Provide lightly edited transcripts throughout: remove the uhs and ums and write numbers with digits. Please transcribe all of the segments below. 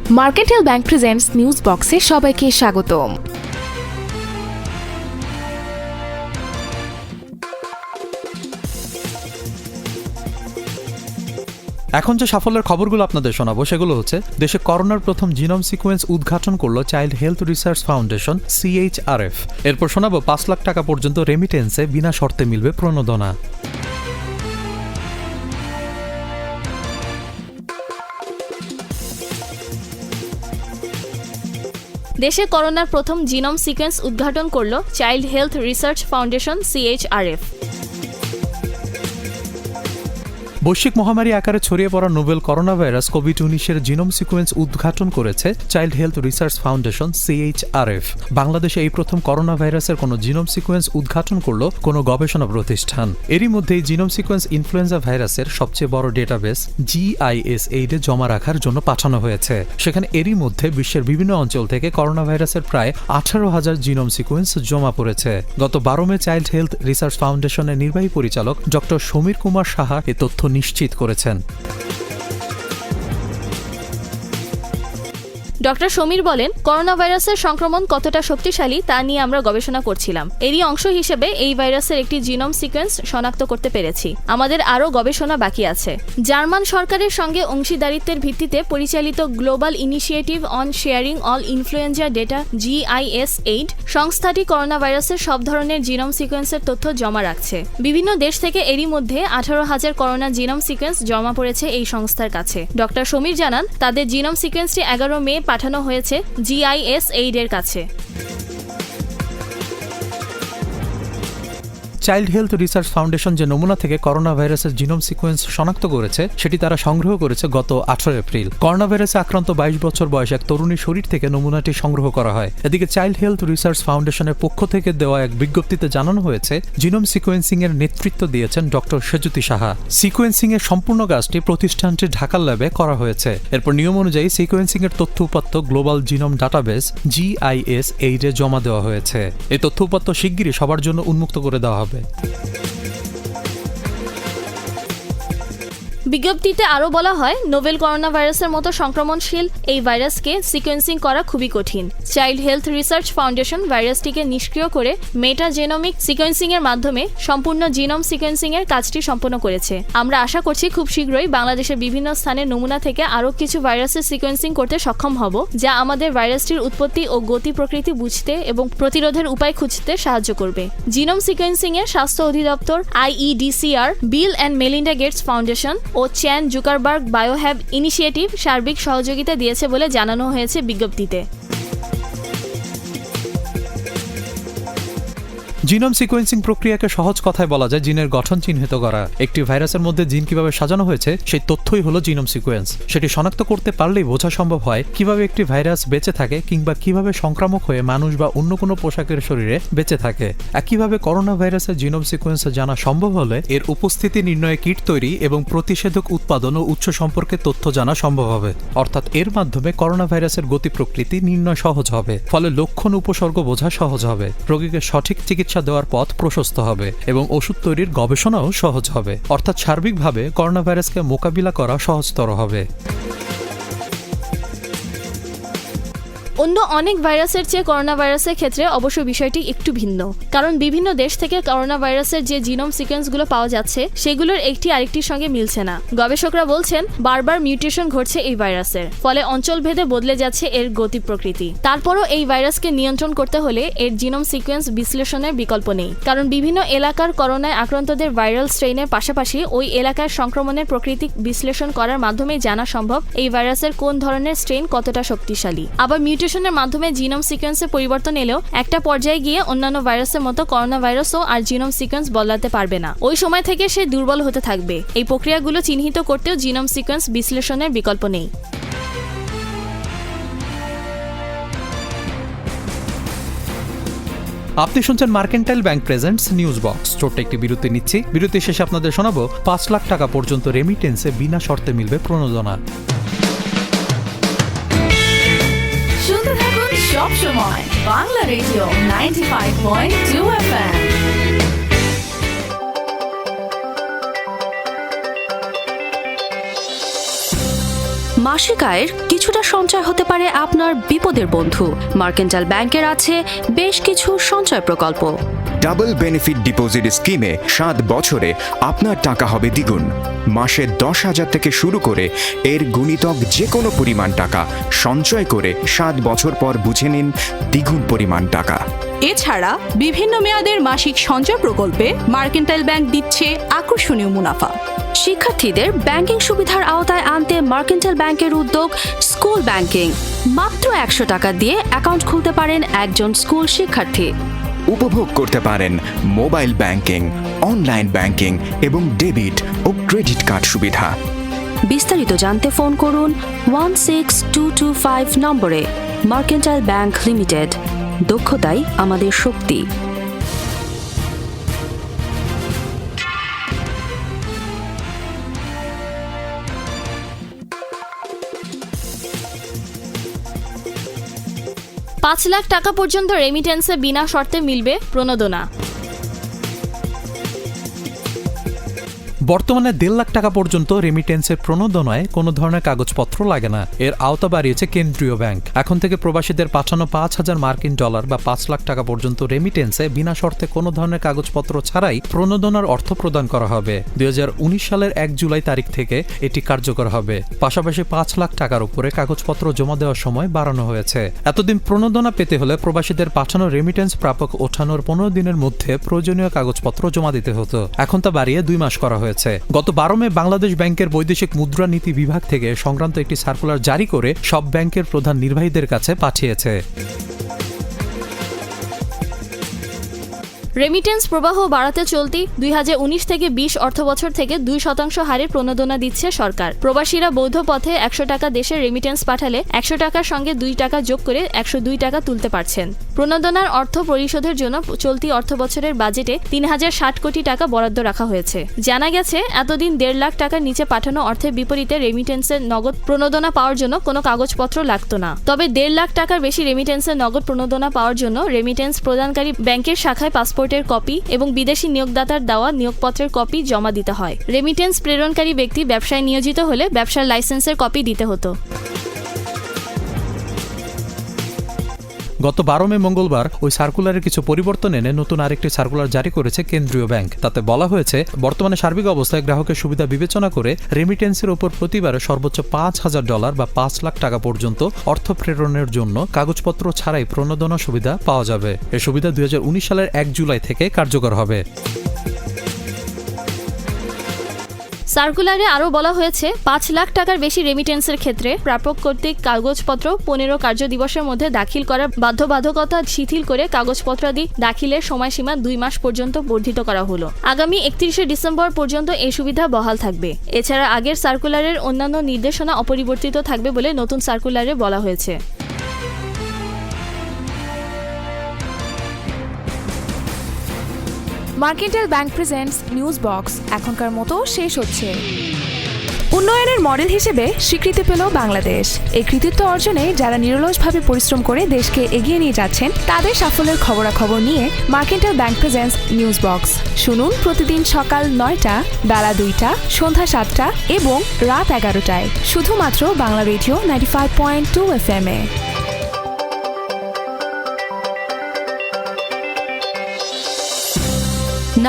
Mercantile bank presents news বক্সে সবাইকে স্বাগতম। এখন যে সাফল্যের খবরগুলো আপনাদের শোনাবো সেগুলো হচ্ছে, দেশে করোনার প্রথম জিনোম সিকোয়েন্স উদ্ঘাটন করলো child health research foundation CHRF। এরপর শোনাবো 5 লাখ টাকা পর্যন্ত রেমিটেন্সে বিনা শর্তে মিলবে প্রণোদনা। দেশে করোনার প্রথম জিনোম সিকোয়েন্স উদ্ঘাটন করল child health research foundation CHRF। বৈশ্বিক মহামারী আকারে ছড়িয়ে পড়া novel corona virus COVID-19 genome sequence উদ্ঘাটন করেছে child health research foundation CHRF। বাংলাদেশে এই প্রথম করোনা ভাইরাসের কোনো জিনোম সিকোয়েন্স উদ্ঘাটন করল কোনো গবেষণা প্রতিষ্ঠান। এরই মধ্যেই জিনোম সিকোয়েন্স ইনফ্লুয়েঞ্জা ভাইরাসের সবচেয়ে বড় ডেটাবেস GISAID জমা রাখার জন্য পাঠানো হয়েছে। সেখানে এরই মধ্যে বিশ্বের বিভিন্ন অঞ্চল থেকে করোনা ভাইরাসের প্রায় 18,000 জিনোম সিকোয়েন্স জমা পড়েছে। গত 12 মে চাইল্ড হেলথ রিসার্চ ফাউন্ডেশনের নির্বাহী পরিচালক ডক্টর সমীর কুমার সাহা এ তথ্য নিশ্চিত করেছেন। ডক্টর সমীর বলেন, করোনা ভাইরাসের সংক্রমণ কতটা শক্তিশালী তা নিয়ে আমরা গবেষণা করছিলাম। এরই অংশ হিসেবে এই ভাইরাসের একটি জিনোম সিকোয়েন্স শনাক্ত করতে পেরেছি। আমাদের আরও গবেষণা বাকি আছে। জার্মান সরকারের সঙ্গে অংশীদারিত্বের ভিত্তিতে পরিচালিত global initiative on sharing all influenza data GISAID সংস্থাটি করোনা ভাইরাসের সব ধরনের জিনোম সিকোয়েন্সের তথ্য জমা রাখছে। বিভিন্ন দেশ থেকে এরই মধ্যে 18,000 করোনা জিনোম সিকোয়েন্স জমা পড়েছে এই সংস্থার কাছে। ডক্টর সমীর জানান, তাদের জিনোম সিকোয়েন্সটি 11 মে পাঠানো হয়েছে GISAID এর কাছে। চাইল্ড হেলথ রিসার্চ ফাউন্ডেশন যে নমুনা থেকে করোনা ভাইরাসের জিনোম সিকোয়েন্স শনাক্ত করেছে সেটি তারা সংগ্রহ করেছে গত 18 এপ্রিল। করোনা ভাইরাসে আক্রান্ত 22 বছর বয়স এক তরুণীর শরীর থেকে নমুনাটি সংগ্রহ করা হয়। এদিকে চাইল্ড হেলথ রিসার্চ ফাউন্ডেশনের পক্ষ থেকে দেওয়া এক বিজ্ঞপ্তিতে জানানো হয়েছে, জিনোম সিকোয়েন্সিং এর নেতৃত্ব দিয়েছেন ডক্টর সেজুতি সাহা। সিকোয়েন্সিং এর সম্পূর্ণ কাজটি প্রতিষ্ঠানটির ঢাকার ল্যাবে করা হয়েছে। এরপর নিয়ম অনুযায়ী সিকোয়েন্সিং এর তথ্য উপাত্ত গ্লোবাল জিনোম ডাটাবেস GISAID এ জমা দেওয়া হয়েছে। এই তথ্য উপাত্ত শিগগিরই সবার জন্য উন্মুক্ত করে দেওয়া হবে। বিজ্ঞপ্তিতে আরও বলা হয়, নোভেল করোনা ভাইরাসের মতো সংক্রমণশীল এই ভাইরাসকে সিকোয়েন্সিং করা খুবই কঠিন। চাইল্ড হেলথ রিসার্চ ফাউন্ডেশন ভাইরাসটিকে নিষ্ক্রিয় করে মেটাজেনোমিক সিকোয়েন্সিং এর মাধ্যমে সম্পূর্ণ জিনোম সিকোয়েন্সিং এর কাজটি সম্পন্ন করেছে। আমরা আশা করছি খুব শীঘ্রই বাংলাদেশের বিভিন্ন স্থানের নমুনা থেকে আরও কিছু ভাইরাসের সিকোয়েন্সিং করতে সক্ষম হব, যা আমাদের ভাইরাসটির উৎপত্তি ও গতি প্রকৃতি বুঝতে এবং প্রতিরোধের উপায় খুঁজতে সাহায্য করবে। জিনোম সিকোয়েন্সিং এর স্বাস্থ্য অধিদপ্তর IEDCR, Bill and Melinda Gates Foundation ও চ্যান জুকারবার্গ বায়োহ্যাব ইনিশিয়েটিভ সার্বিক সহযোগিতা দিয়েছে বলে জানানো হয়েছে বিজ্ঞপ্তিতে। জিনোম সিকোয়েন্সিং প্রক্রিয়াকে সহজ কথায় বলা যায় জিনের গঠন চিহ্নিত করা। একটি ভাইরাসের মধ্যে জিন কিভাবে সাজানো হয়েছে সেই তথ্যই হলো জিনোম সিকোয়েন্স। সেটি শনাক্ত করতে পারলেই বোঝা সম্ভব হয় কিভাবে একটি ভাইরাস বেঁচে থাকে কিংবা কিভাবে সংক্রামক হয়ে মানুষ বা অন্য কোনো পোশাকের শরীরে বেঁচে থাকে। একইভাবে করোনা ভাইরাসের জিনোম সিকোয়েন্স জানা সম্ভব হলে এর উপস্থিতি নির্ণয়ে কিট তৈরি এবং প্রতিষেধক উৎপাদন ও উৎস সম্পর্কে তথ্য জানা সম্ভব হবে। অর্থাৎ এর মাধ্যমে করোনা ভাইরাসের গতি প্রকৃতি নির্ণয় সহজ হবে। ফলে লক্ষণ উপসর্গ বোঝা সহজ হবে, রোগীকে সঠিক চিকিৎসা দেওয়ার পথ প্রশস্ত হবে এবং ওষুধ তৈরির গবেষণাও সহজ হবে। অর্থাৎ সার্বিকভাবে করোনা ভাইরাসকে মোকাবিলা করা সহজতর হবে। অন্য অনেক ভাইরাসের চেয়ে করোনা ভাইরাসের ক্ষেত্রে অবশ্য বিষয়টি একটু ভিন্ন, কারণ বিভিন্ন দেশ থেকে করোনা ভাইরাসের যে জিনোম সিকোয়েন্সগুলো পাওয়া যাচ্ছে সেগুলোর একটি আরেকটির সঙ্গে মিলছে না। গবেষকরা বলছেন, বারবার মিউটেশন ঘটছে এই ভাইরাসের, ফলে অঞ্চলভেদে বদলে যাচ্ছে এর গতি প্রকৃতি। তারপরও এই ভাইরাসকে নিয়ন্ত্রণ করতে হলে এর জিনোম সিকোয়েন্স বিশ্লেষণের বিকল্প নেই, কারণ বিভিন্ন এলাকার করোনায় আক্রান্তদের ভাইরাল স্ট্রেইনের পাশাপাশি ওই এলাকার সংক্রমণের প্রকৃতি বিশ্লেষণ করার মাধ্যমে জানা সম্ভব এই ভাইরাসের কোন ধরনের স্ট্রেইন কতটা শক্তিশালী। আবার মিউটেশনের মাধ্যমে জিনোম সিকোয়েন্সে পরিবর্তন এলেও একটা পর্যায়ে গিয়ে অন্যান্য ভাইরাসের মতো করোনা ভাইরাসও আর জিনোম সিকোয়েন্স বদলাতে পারবে না। ওই সময় থেকে সে দুর্বল হতে থাকবে। এই প্রক্রিয়াগুলো চিহ্নিত করতেও জিনোম সিকোয়েন্স বিশ্লেষণের বিকল্প নেই। আপনি শুনছেন mercantile bank presents news box. ছোট্ট একটি বিরতি নিচ্ছি। বিরতি শেষে আপনাদের শোনাবো 5 লাখ টাকা পর্যন্ত রেমিটেন্সে বিনা শর্তে মিলবে প্রণোদনা। সব সময় বাংলা রেডিও 95.2 FM। মাসিক আয়ের কিছুটা সঞ্চয় হতে পারে আপনার বিপদের বন্ধু। মার্কেন্টাইল ব্যাংকের আছে বেশ কিছু সঞ্চয় প্রকল্প। ডাবল বেনিফিট ডিপোজিট স্কিমে 7 বছরে আপনার টাকা হবে দ্বিগুণ। মাসে 10,000 থেকে শুরু করে এর গুণিতক যে কোনো পরিমাণ টাকা সঞ্চয় করে 7 বছর পর বুঝে নিন দ্বিগুণ পরিমাণ টাকা। এছাড়া বিভিন্ন মেয়াদের মাসিক সঞ্চয় প্রকল্পে মার্কেন্টাইল ব্যাংক দিচ্ছে আকর্ষণীয় মুনাফা। শিক্ষার্থীদের ব্যাংকিং সুবিধার আওতায় আনতে মার্কেন্টাইল ব্যাংকের উদ্যোগ স্কুল ব্যাংকিং। মাত্র 100 টাকা দিয়ে অ্যাকাউন্ট খুলতে পারেন একজন স্কুল শিক্ষার্থী। উপভোগ করতে পারেন মোবাইল ব্যাংকিং, অনলাইন ব্যাংকিং এবং ডেবিট ও ক্রেডিট কার্ড সুবিধা। বিস্তারিত জানতে ফোন করুন 16225 নম্বরে। মার্কেন্টাইল ব্যাংক লিমিটেড, দক্ষতাই আমাদের শক্তি। $5 লাখ টাকা পর্যন্ত রেমিটেন্সে বিনা শর্তে মিলবে প্রণোদনা। বর্তমানে 1.5 লাখ টাকা পর্যন্ত রেমিটেন্সের প্রণোদনায় কোনো ধরনের কাগজপত্র লাগে না। এর আওতা বাড়িয়েছে কেন্দ্রীয় ব্যাংক। এখন থেকে প্রবাসীদের পাঠানো $5,000 বা 5 লাখ টাকা পর্যন্ত রেমিটেন্সে বিনা শর্তে কোনো ধরনের কাগজপত্র ছাড়াই প্রণোদনার অর্থ প্রদান করা হবে। 2019 সালের 1 জুলাই তারিখ থেকে এটি কার্যকর হবে। পাশাপাশি 5 লাখ টাকার উপরে কাগজপত্র জমা দেওয়ার সময় বাড়ানো হয়েছে। এতদিন প্রণোদনা পেতে হলে প্রবাসীদের পাঠানো রেমিটেন্স প্রাপক ওঠানোর 15 দিনের মধ্যে প্রয়োজনীয় কাগজপত্র জমা দিতে হতো। এখন তা বাড়িয়ে 2 মাস করা হয়েছে। গত 12 মে বাংলাদেশ ব্যাংকের বৈদেশিক মুদ্রা নীতি বিভাগ থেকে সংক্রান্ত একটি সার্কুলার জারি করে সব ব্যাংকের প্রধান নির্বাহীদের কাছে পাঠিয়েছে। রেমিটেন্স প্রবাহ বাড়াতে চলতি 2019 থেকে 20 অর্থবছর থেকে 2% হারে প্রণোদনা দিচ্ছে সরকার। প্রবাসীরা বৈধ পথে 100 টাকা দেশে রেমিটেন্স পাঠালে 100 টাকার সঙ্গে 2 টাকা যোগ করে 102 টাকা তুলতে পারছেন। প্রণোদনার অর্থ পরিশোধের জন্য চলতি অর্থবছরের বাজেটে 3060 কোটি টাকা বরাদ্দ রাখা হয়েছে। জানা গেছে, এতদিন 1.5 লাখ টাকার নিচে পাঠানো অর্থের বিপরীতে রেমিটেন্সের নগদ প্রণোদনা পাওয়ার জন্য কোনো কাগজপত্র লাগতো না। তবে 1.5 লাখ টাকার বেশি রেমিটেন্সের নগদ প্রণোদনা পাওয়ার জন্য রেমিটেন্স প্রদানকারী ব্যাংকের শাখায় পাসপোর্টের কপি এবং বিদেশি নিয়োগদাতার দেওয়া নিয়োগপত্রের কপি জমা দিতে হয়। রেমিটেন্স প্রেরণকারী ব্যক্তি ব্যবসায় নিয়োজিত হলে ব্যবসার লাইসেন্সের কপি দিতে হতো। গত 12 মে মঙ্গলবার ওই সার্কুলারের কিছু পরিবর্তন এনে নতুন আরেকটি সার্কুলার জারি করেছে কেন্দ্রীয় ব্যাংক। তাতে বলা হয়েছে, বর্তমানে সার্বিক অবস্থায় গ্রাহকের সুবিধা বিবেচনা করে রেমিটেন্সের উপর প্রতিবারে সর্বোচ্চ $5,000 বা 5 লাখ টাকা পর্যন্ত অর্থ প্রেরণের জন্য কাগজপত্র ছাড়াই প্রণোদনা সুবিধা পাওয়া যাবে। এ সুবিধা 2019 সালের 1 জুলাই থেকে কার্যকর হবে। সার্কুলারে আরও বলা হয়েছে, 5 লাখ টাকার বেশি রেমিটেন্সের ক্ষেত্রে প্রাপক কর্তৃক কাগজপত্র 15 কার্য দিবসের মধ্যে দাখিল করার বাধ্যবাধকতা শিথিল করে কাগজপত্রাদি দাখিলের সময়সীমা 2 মাস পর্যন্ত বর্ধিত করা হলো। আগামী 31শে ডিসেম্বর পর্যন্ত এই সুবিধা বহাল থাকবে। এছাড়া আগের সার্কুলারের অন্যান্য নির্দেশনা অপরিবর্তিত থাকবে বলে নতুন সার্কুলারে বলা হয়েছে। Mercantile bank presents news box এখনকার মতো শেষ হচ্ছে। উন্নয়নের মডেল হিসেবে স্বীকৃতি পেল বাংলাদেশ। এই কৃতিত্ব অর্জনে যারা নিরলসভাবে পরিশ্রম করে দেশকে এগিয়ে নিয়ে যাচ্ছেন, তাদের সাফল্যের খবরাখবর নিয়ে mercantile bank presents news box শুনুন প্রতিদিন সকাল 9টা, বেলা 2টা, সন্ধ্যা 7টা এবং রাত 11টায় শুধুমাত্র বাংলা রেডিও 95.2 FM এ।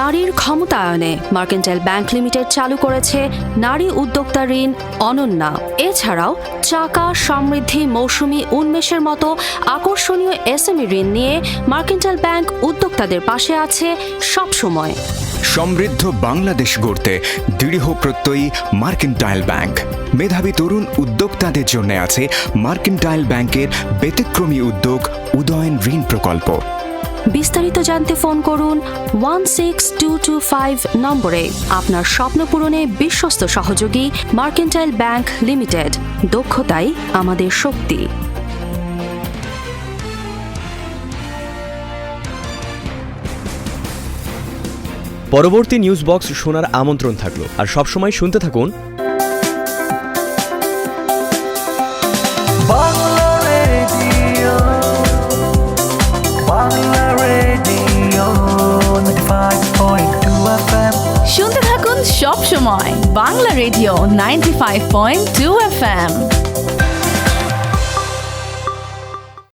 নারীর ক্ষমতায়নে মার্কেন্টাইল ব্যাংক লিমিটেড চালু করেছে নারী উদ্যোক্তা ঋণ অনন্যা। এছাড়াও চাকা, সমৃদ্ধি, মৌসুমী, উন্মেষের মতো আকর্ষণীয় এসএমই ঋণ নিয়ে মার্কেন্টাইল ব্যাংক উদ্যোক্তাদের পাশে আছে সব সময়। সমৃদ্ধ বাংলাদেশ গড়তে দৃঢ় প্রত্যয়ী মার্কেন্টাইল ব্যাংক। মেধাবী তরুণ উদ্যোক্তাদের জন্য আছে মার্কেন্টাইল ব্যাংকের ব্যতিক্রমী উদ্যোগ উদয়ন ঋণ প্রকল্প। বিস্তারিত জানতে ফোন করুন 16225 নম্বরে। আপনার স্বপ্ন পূরণে বিশ্বস্ত সহযোগী মার্কেন্টাইল ব্যাংক লিমিটেড, দক্ষতাই আমাদের শক্তি। পরবর্তী নিউজ বক্স শোনার আমন্ত্রণ থাকলো, আর সবসময় শুনতে থাকুন শুনতে থাকুন সব সময় বাংলা রেডিও 95.2 FM।